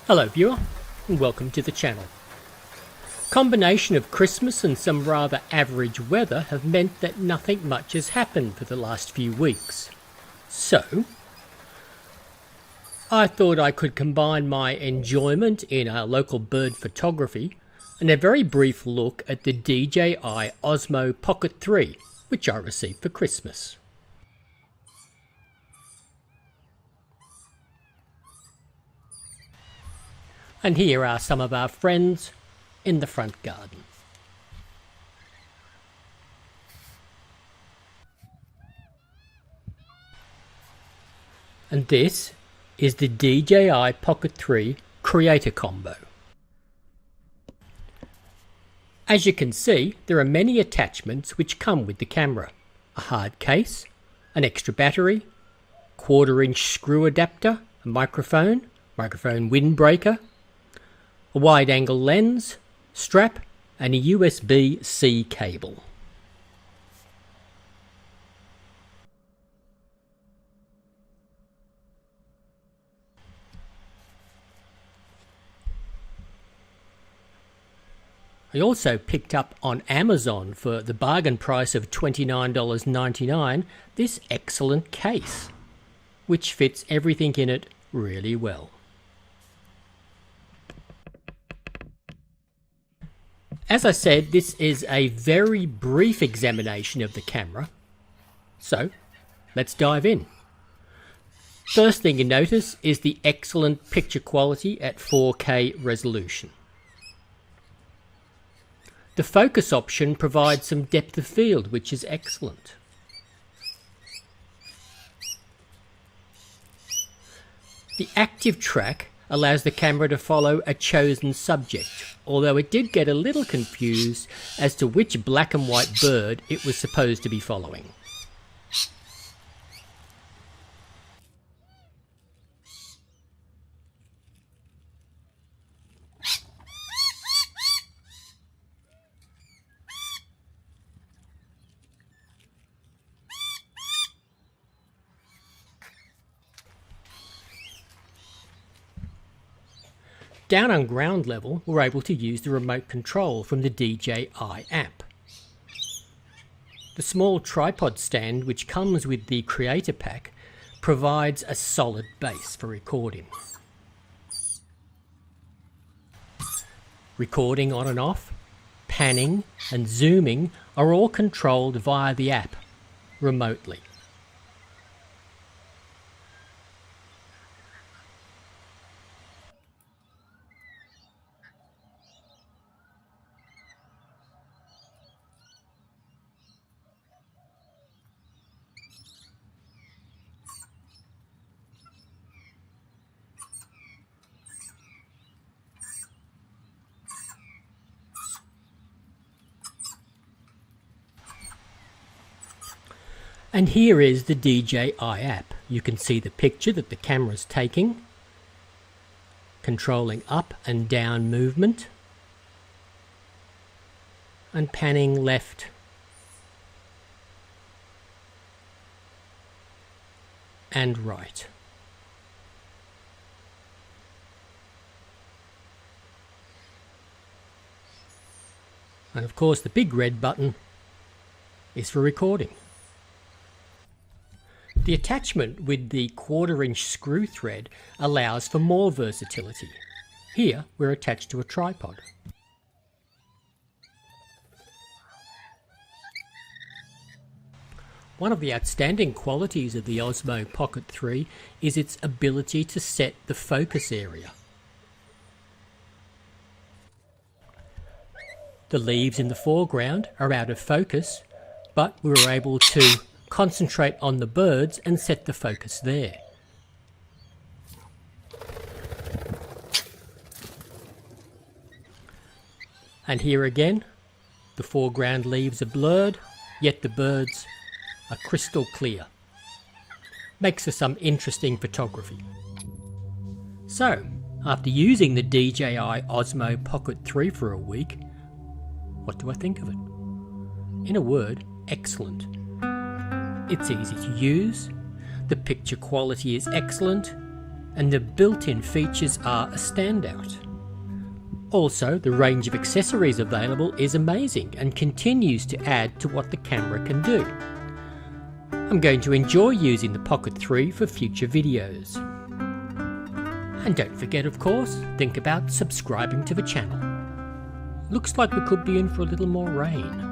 Hello viewer, and welcome to the channel. Combination of Christmas and some rather average weather have meant that nothing much has happened for the last few weeks. So, I thought I could combine my enjoyment in our local bird photography and a very brief look at the DJI Osmo Pocket 3, which I received for Christmas. And here are some of our friends in the front garden. And this is the DJI Pocket 3 Creator Combo. As you can see, there are many attachments which come with the camera. A hard case, an extra battery, 1/4-inch screw adapter, a microphone windbreaker, a wide-angle lens, strap, and a USB-C cable. I also picked up on Amazon for the bargain price of $29.99 this excellent case, which fits everything in it really well. As I said, this is a very brief examination of the camera, so let's dive in. First thing you notice is the excellent picture quality at 4K resolution. The focus option provides some depth of field, which is excellent. The active track allows the camera to follow a chosen subject, although it did get a little confused as to which black and white bird it was supposed to be following. Down on ground level, we're able to use the remote control from the DJI app. The small tripod stand which comes with the Creator Pack provides a solid base for recording. Recording on and off, panning and zooming are all controlled via the app remotely. And here is the DJI app. You can see the picture that the camera's taking, controlling up and down movement, and panning left and right. And of course the big red button is for recording. The attachment with the 1/4-inch screw thread allows for more versatility. Here we're attached to a tripod. One of the outstanding qualities of the Osmo Pocket 3 is its ability to set the focus area. The leaves in the foreground are out of focus, but we were able to concentrate on the birds and set the focus there. And here again, the foreground leaves are blurred, yet the birds are crystal clear. Makes for some interesting photography. So, after using the DJI Osmo Pocket 3 for a week, what do I think of it? In a word, excellent. It's easy to use, the picture quality is excellent, and the built-in features are a standout. Also, the range of accessories available is amazing and continues to add to what the camera can do. I'm going to enjoy using the Pocket 3 for future videos. And don't forget, of course, think about subscribing to the channel. Looks like we could be in for a little more rain.